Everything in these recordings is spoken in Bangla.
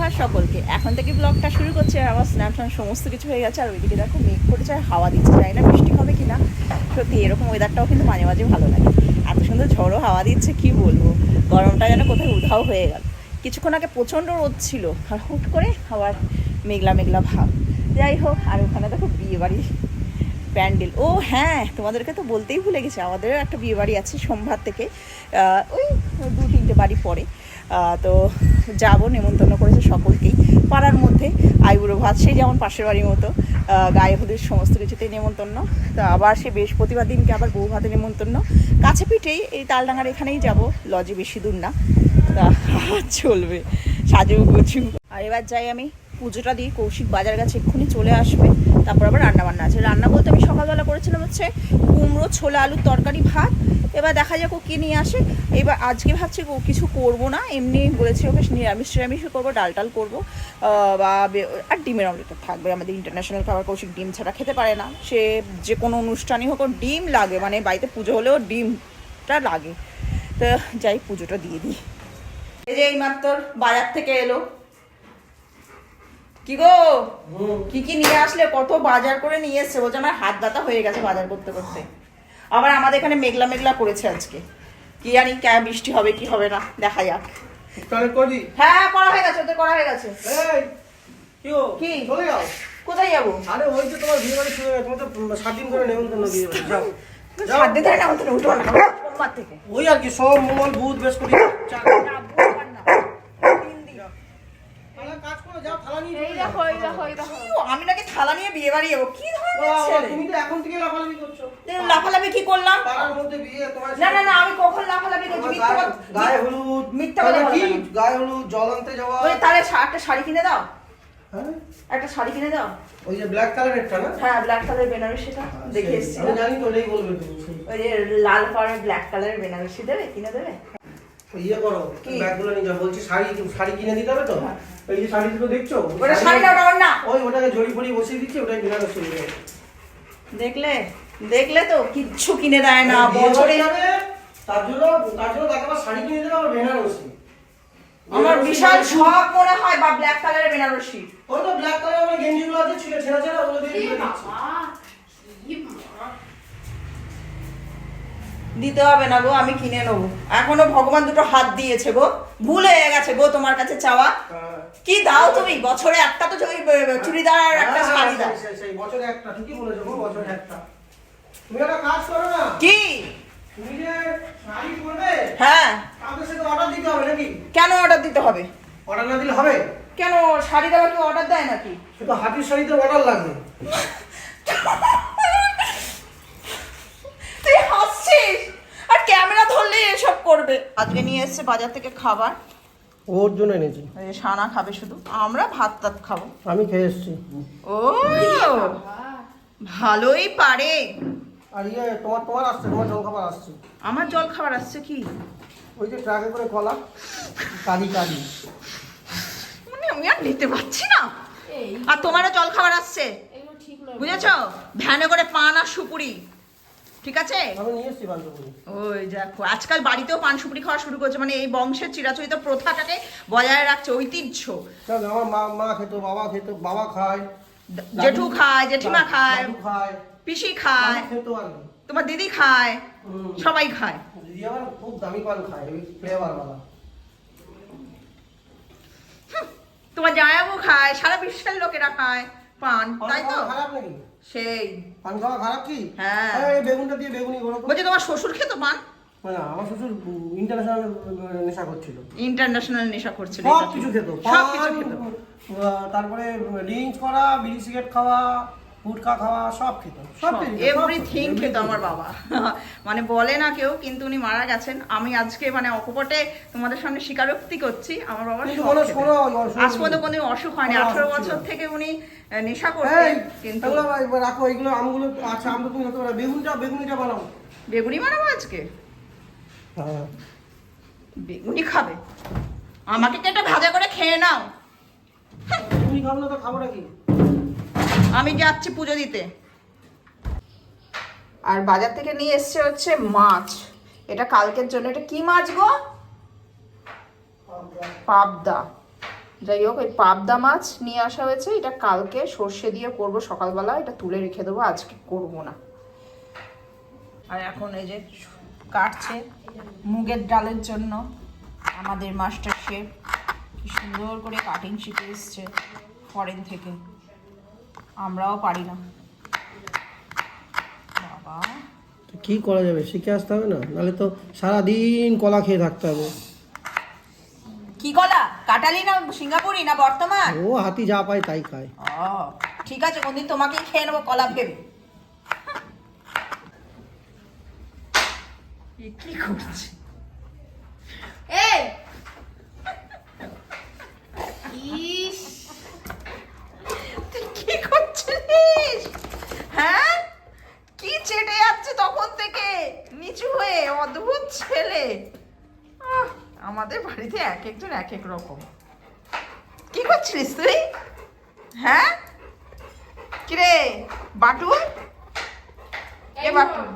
সুপ্রভাত সকলকে। এখন থেকে ব্লগটা শুরু করছে। আর আমার স্ন্যাপশন সমস্ত কিছু হয়ে গেছে। আর ওইদিকে দেখো মেঘ করেছে আর হাওয়া দিচ্ছে, জানি না বৃষ্টি হবে কিনা। সত্যি এরকম ওয়েদারটাও কিন্তু মাঝে মাঝে ভালো লাগে। এত সুন্দর ঝড়ো হাওয়া দিচ্ছে, কি বলবো। গরমটা যেন কোথায় উধাও হয়ে গেল। কিছুক্ষণ আগে প্রচণ্ড রোদ ছিল, আর হুট করে আবার মেঘলা মেঘলা ভাব। যাই হোক, আর ওখানে দেখো বিয়ে বাড়ি প্যান্ডেল। ও হ্যাঁ, তোমাদেরকে তো বলতেই ভুলে গেছি, আমাদেরও একটা বিয়ে বাড়ি আছে সোমবার থেকে। ওই 2-3টে বাড়ি পরে। তো যাব, নেমন্তন্ন করেছে সকলকেই পাড়ার মধ্যে। আইবুড়ো ভাত, সেই যেমন পাশের বাড়ির মতো। গায়ে হলুদ সমস্ত কিছুতেই নেমন্তন্ন। তো আবার সে বৃহস্পতিবার দিনকে আবার বউ ভাতে নেমন্তন্ন। কাছে পিঠেই এই তালডাঙ্গার এখানেই যাব, লজে বেশি দূর না। তা চলবে সাজু গুছু। আর এবার যাই আমি পুজোটা দিই। কৌশিক বাজার গেছে, এক্ষুনি চলে আসবে। তারপর আবার রান্নাবান্না আছে। রান্না বলতে আমি সকালবেলা করেছিলাম হচ্ছে কুমড়ো ছোলা আলুর তরকারি ভাত। এবার দেখা যাক ও কী নিয়ে আসে। এবার আজকে ভাবছি ও কিছু করবো না, এমনি বলেছি ওকে নিরামিষ করবো, ডাল টাল করবো বা আর ডিমের অমলেট থাকবে। আমাদের ইন্টারন্যাশনাল খাবার, কৌশিক ডিম ছাড়া খেতে পারে না। সে যে কোনো অনুষ্ঠানই হোক ওর ডিম লাগে, মানে বাড়িতে পুজো হলেও ডিমটা লাগে। তো যাই পুজোটা দিয়ে দিই। এই যে এই মাত্র বাজার থেকে এলো। কি গো, কি কি নিয়ে আসলে? কত বাজার করে নিয়ে এসছে, বলছে আমার হাত ব্যথা হয়ে গেছে বাজার করতে করতে। আবার আমাদের এখানে মেঘলা মেঘলা করেছে আজকে, কি জানি বৃষ্টি হবে কি হবে না, দেখা যাক। হ্যাঁ করা হয়ে গেছে, ওদের করা হয়ে গেছে। কি কোথায় যাবো? আরে ওই তো তোমার বিয়ে বাড়ি শুরু হয়ে গেছে, তোমার তো 7 দিন করে নেমন্তন্ন বিয়ে বাড়ি। যাও 7 দিন ধরে নেমন্তন্ন, উঠো না সোমবার থেকে। ওই আর কি, সব মঙ্গল বুধ বৃহস্পতি কাজ করো, যাও থালা নিয়ে। এই দেখো এই দেখো এই দেখো, আমি নাকি থালা নিয়ে বিয়ে বাড়ি যাবো? কি ধরনের ছেলে তুমি? তো এখন থেকে লাফালাফি করছো। লাফালাফি কি করলাম? পাড়ার মধ্যে বিয়ে তোমার। না না না, আমি কখন লাফালাফি করছি? গায়ে হলুদ, মিথ্যা কথা কি গায়ে হলুদ জল আনতে যাওয়া। ওই তাহলে একটা শাড়ি কিনে দাও। হ্যাঁ একটা শাড়ি কিনে দাও। ওই যে ব্ল্যাক কালারেরটা না? হ্যাঁ ব্ল্যাক কালারের বেনারসিটা দেখে এসেছি। আমি জানি তো, ওটাই বলবে তুমি। ওই যে লাল পাড়ের ব্ল্যাক কালারের বেনারসি দেবে, কিনে দেবে? ইয়ে করো, ব্যাগগুলো নিয়ে যাও। বলছি শাড়ি কিনে দিতে হবে তো। এই যে শাড়ি দুটো দেখছো, ওটা শাড়িটা ওটা না, ওই ওটাকে জড়ি ফড়ি বসিয়ে দিচ্ছি, ওটাই বেনারসি হয়ে যাবে। দেখলে তো কিচ্ছু কিনে দেয় না বছরে। তার জন্য তাকে আবার শাড়ি কিনে দেবে, আবার বেনারসি। আমার বিশাল শখ মনে হয়, বা ব্ল্যাক কালারের বেনারসি। ওই তো ব্ল্যাক কালার আমার গেঞ্জিগুলো আছে, ছেঁড়া ছেঁড়া, ওগুলো দিয়ে দিচ্ছি। দিতে হবে না গো, আমি কিনে নেবো। এখনো ভগবান দুটো হাত দিয়েছে গো, ভুল হয়ে গেছে গো তোমার কাছে চাওয়া। কি দাও তুমি? বছরে একটা তো চুড়িদার আর একটা শাড়ি দাও। সেই বছরে একটা, ঠিকই বলেছো গো, বছরে একটা। তুমি একটা কাজ করো না। কি? তুমি যে শাড়ি পরবে, হ্যাঁ কাউকে সেটা অর্ডার দিতে হবে নাকি? কেন অর্ডার দিতে হবে? অর্ডার না দিলে হবে? কেন, শাড়ি দেওয়া কি অর্ডার দেয় নাকি? সেটা হাতির শাড়িতে অর্ডার লাগবে। তুই হাসছিস আর ক্যামেরা ধরলে এসব করবে। আজকে নিয়ে এসেছে বাজার থেকে খাবার, ওর জন্য এনেছি। সানা খাবে শুধু, আমরা ভাত টাত খাবো। আমি খেয়ে এসেছি। ও ভালোই পারে। আর ইয়ে তোমার আসছে, তোমার জল খাবার আসছে। আমার জল খাবার আসছে? কি? ওই যে ট্রাকে করে কলা, কালি মানে আমি আর নিতে পারছি না। আর তোমারও জল খাবার আসছে, বুঝেছো? ভ্যানে করে পান আর সুপুরি, ঠিক আছে? আমি নিয়ে এসেছি বান্ধবী। ওই দেখো, আজকাল বাড়িতেও পান সুপুরি খাওয়া শুরু করছে, মানে এই বংশের চিরাচরিত প্রথাটাকে বজায় রাখছে, ঐতিহ্য। আমার মা খেত, বাবা খেত, বাবা খায়, জেঠু খায়, জেঠিমা খায়, খায়, পিসি খায়, খেত আর তোমার দিদি খায়, সবাই খায়। দিদি আবার খুব দামি পান খায়, ওই ফ্লেভার वाला। তোমার জামাইবাবু খায়, সারা বিশ্বের লোকেরা খায় পান, তাই তো? খারাপ নাকি? সেই পান খাওয়া খারাপ কি? হ্যাঁ। এই বেগুনটা দিয়ে বেগুনি করো তো। বলছি তোমার শ্বশুর খেত পান? না, আমার শ্বশুর ইন্টারন্যাশনাল নেশা করছিল। ইন্টারন্যাশনাল নেশা করছিল, সব কিছু খেত, সব কিছু খেত। তারপরে ড্রিঙ্কস করা, বিড়ি সিগারেট খাওয়া, ফুটকা খাওয়া, সব খেত, সব এভরিথিং খেত আমার বাবা। মানে বলে না কেউ, কিন্তু উনি মারা গেছেন। আমি আজকে মানে অকপটে তোমাদের সামনে স্বীকারোক্তি করছি, আমার বাবা আজ পর্যন্ত কোনো অসুখ হয়নি। 18 বছর থেকে উনি নেশা করতেন। কিন্তু রাখো এইগুলো, আমগুলো আচ্ছা, আমগুলো তুমি হতে পারে। বেগুনিটা বানাও। বেগুনি বানাবো আজকে? বেগুনি খাবে? আমাকে কেটে ভাজা করে খেয়ে নাও। তুমি খাবো না তো খাবো নাকি? আমি যাচ্ছি পুজো দিতে। আর বাজার থেকে নিয়ে এসছে হচ্ছে মাছ, এটা কালকের জন্য। এটা কি মাছ গো? পাবদা। যাই হোক, এই পাবদা মাছ নিয়ে আসা হয়েছে, এটা কালকে সর্ষে দিয়ে করবো সকালবেলা, এটা তুলে রেখে দেবো, আজকে করবো না। আর এখন এই যে কাটছে মুগের ডালের জন্য আমাদের মাস্টার শেফ, কি সুন্দর করে কাটিং শিখে এসছে ফরেন থেকে, আমরাও পারি না বাবা। কি করা যাবে, শিখে আসতে হবে না, নাহলে তো সারাদিন কলা খেয়ে থাকতে হবে। কি কলা, কাটালি না সিঙ্গাপুরি না বর্তমান? ও হাতি যা পায় তাই খায়। ও ঠিক আছে, কোনদিন তোমাকেই খেয়ে নেবো কলা ভেবে। কি করছে এই? ইস, তুই কি করছিস? হ্যাঁ, কি চেটে যাচ্ছে তখন থেকে নিচু হয়ে, অদ্ভুত ছেলে। আমাদের বাড়িতে এক একজন এক এক রকম। কি করছিস তুই? হ্যাঁ, কিরে বাটুল, এ বাটুল।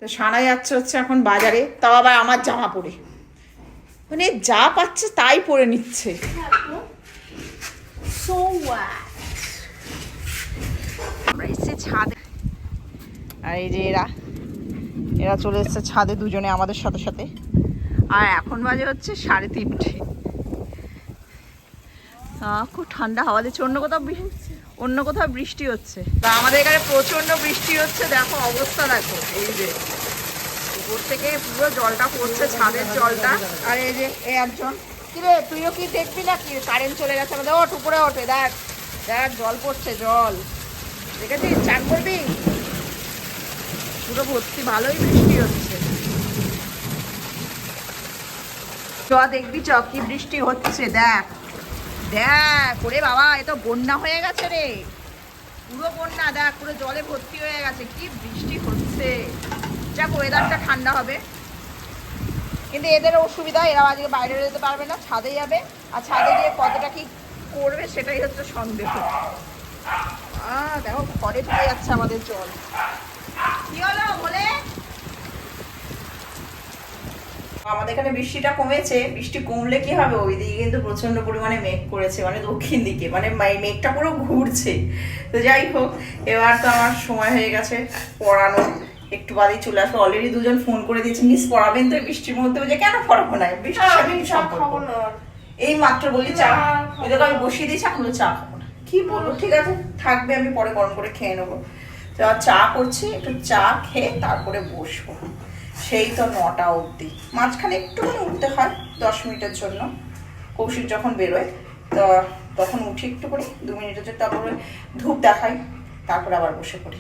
তো সানা যাচ্ছে হচ্ছে এখন বাজারে, তাও আবার আমার জামা পরে, মানে যা পাচ্ছে তাই পরে নিচ্ছে। আমরা এসেছি ছাদে, আর এই যে এরা চলে এসেছে ছাদে দুজনে আমাদের সাথে সাথে। আর এখন বাজে হচ্ছে 3:30। খুব ঠান্ডা হাওয়া দিচ্ছে, অন্য কোথাও বৃষ্টি হচ্ছে, তা আমাদের এখানে প্রচন্ড বৃষ্টি হচ্ছে। দেখো অবস্থা, দেখো এই যে উপর থেকে পুরো জলটা পড়ছে, ছাদের জলটা। আর এই যে একজন, কিরে তুইও কি দেখবি না কি, কারেন্ট চলে গেছে আমাদের, ওঠ উপরে ওঠে, দেখ দেখ জল পড়ছে, জল দেখেছিস, চান করবি? পুরো ভর্তি, ভালোই বৃষ্টি হচ্ছে। চ দেখবি, চ কি বৃষ্টি হচ্ছে, দেখ দেখ ওরে বাবা, এ তো বন্যা হয়ে গেছে রে, পুরো বন্যা, দেখ পুরো জলে ভর্তি হয়ে গেছে, কি বৃষ্টি হচ্ছে। যাক ওয়েদারটা ঠান্ডা হবে, কিন্তু এদের অসুবিধা, এরা আজকে বাইরে যেতে পারবে না, ছাদে যাবে, আর ছাদে গিয়ে কতটা কি করবে সেটাই হচ্ছে সন্দেহ। দেখো ঘরে ঢুকে যাচ্ছে আমাদের জল। কি হলো বলে? আমাদের এখানে বৃষ্টিটা কমেছে, বৃষ্টি কমলে কি হবে, ওইদিকে কিন্তু প্রচন্ড পরিমাণে মেঘ করেছে, মানে দক্ষিণ দিকে, মানে মেঘটা পুরো ঘুরছে। তো যাই হোক, এবার তো আমার সময় হয়ে গেছে পড়ানো, একটু বাদেই চলে আসবো। অলরেডি দুজন ফোন করে দিয়েছে, মিস পড়াবেন তো বৃষ্টির মধ্যে, যে কেন পড়াবো না, বৃষ্টির সাথে কি সম্পর্ক? এই মাত্র বললি চা, ওই আমি বসিয়ে দিয়েছি, এখন চা খাবো না, কি বলবো, ঠিক আছে থাকবে, আমি পরে গরম করে খেয়ে নেবো। তো চা করছি, একটু চা খেয়ে তারপরে বসবো, সেই তো 9টা অবধি, মাঝখানে একটুখানি উঠতে হয় 10 মিনিটের জন্য, কৌশিক যখন বেরোয় তো তখন উঠি একটু করে 2 মিনিটের জন্য, তারপরে ধূপ দেখাই, তারপরে আবার বসে পড়ি।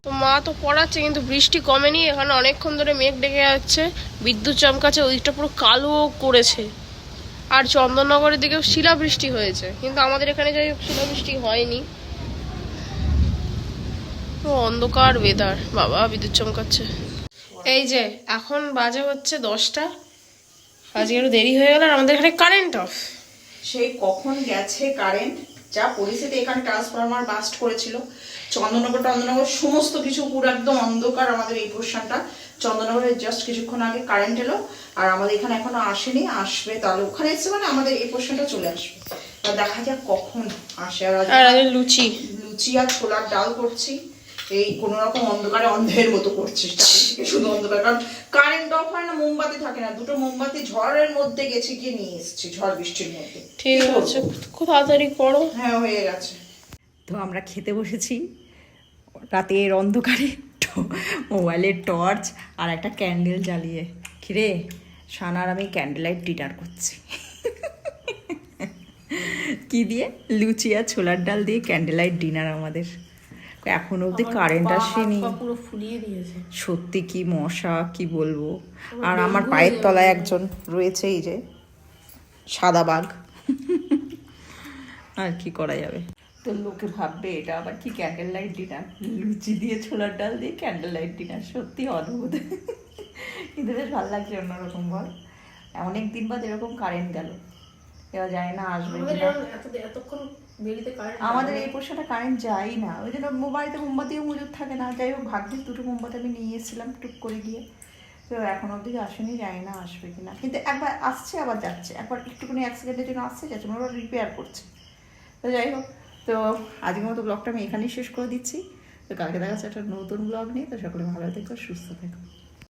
তো মা তো পড়াচ্ছে, কিন্তু বৃষ্টি কমেনি, এখানে অনেকক্ষণ ধরে মেঘ ডেকে যাচ্ছে, বিদ্যুৎ চমকাচ্ছে, ওইটা পুরো কালো করেছে। আর চন্দননগরের দিকেও শিলাবৃষ্টি হয়েছে, কিন্তু আমাদের এখানে যাই হোক শিলাবৃষ্টি হয়নি। ও অন্ধকার ওয়েদার, বাবা বিদ্যুৎ চমকাচ্ছে। এই যে এখন বাজে হচ্ছে 10টা, আজকে একটু দেরি হয়ে গেল, আর আমাদের এখানে কারেন্ট অফ। সেই কখন গেছে কারেন্ট, যা পরিস্থিতি, এখানে ট্রান্সফরমার বাস্ট করেছিল, চন্দননগর সমস্ত কিছু পুরো একদম অন্ধকার। আমাদের এই পোর্শনটা চন্দননগরে জাস্ট কিছুক্ষণ আগে কারেন্ট এলো, আর আমাদের এখানে এখনো আসেনি, আসবে, তাহলে ওখানে এসছে মানে আমাদের এই পোর্শনটা চলে আসবে। তা দেখা যাক কখন আসে। আর লুচি আর ছোলার ডাল করছি, এই কোন রকম অন্ধকারে অন্ধের মতো করছি, চারিদিকে শুধু অন্ধকার, কারণ কারেন্ট অফ হয় না, মোমবাতি থাকে না, 2টো মোমবাতি ঝড়ের মধ্যে গেছে গিয়ে নিয়ে এসেছি, ঝড় বৃষ্টির মধ্যে। ঠিক আছে, খুব তাড়াতাড়ি করো। হ্যাঁ হয়ে গেছে। তো আমরা খেতে বসেছি রাতের অন্ধকারে, মোবাইলের টর্চ আর একটা ক্যান্ডেল জ্বালিয়ে। কিরে সানার আমি ক্যান্ডেল লাইট ডিনার করছি। কি দিয়ে? লুচি আর ছোলার ডাল দিয়ে ক্যান্ডেল লাইট ডিনার আমাদের। এখনো অব্দি কারেন্ট আসেনি, পুরো ফুলিয়ে দিয়েছে, সত্যি কি মশা, কি বলবো। আর আমার পায়ের তলায় একজন রয়েছে, এই যে সাদা বাঘ। আর কি করা যাবে, তো লোকে ভাববে এটা আবার কি ক্যান্ডেল লাইট ডিনার, লুচি দিয়ে ছোলার ডাল দিয়ে ক্যান্ডেল লাইট ডিনার, সত্যি অদ্ভুত। কিন্তু বেশ ভালো লাগছে অন্যরকম, বল অনেক দিন বাদ এরকম কারেন্ট গেল, এবার যায় না আসবে এতক্ষণ বেরিতে কারেন্ট, আমাদের এই পোর্শনটা কারেন্ট যায় না, ওই জন্য মোবাইলে মোমবাতিও মজুদ থাকে না। যাই হোক ভাগ্যিস 2টো মোমবাতি আমি নিয়ে এসেছিলাম টুক করে গিয়ে, তো এখন অবধি আসেনি, জানি না আসবে কিনা, কিন্তু একবার আসছে আবার যাচ্ছে, একবার একটুখানি এক সেকেন্ডের জন্য আসছে যাচ্ছে, মনে হয় রিপেয়ার করছে। তো যাই হোক, তো আজকের মতো ব্লগটা আমি এখানেই শেষ করে দিচ্ছি। তো কালকে দেখা যাচ্ছে একটা নতুন ব্লগ নিয়ে। তো সকলে ভালো থেকো, সুস্থ থেকো।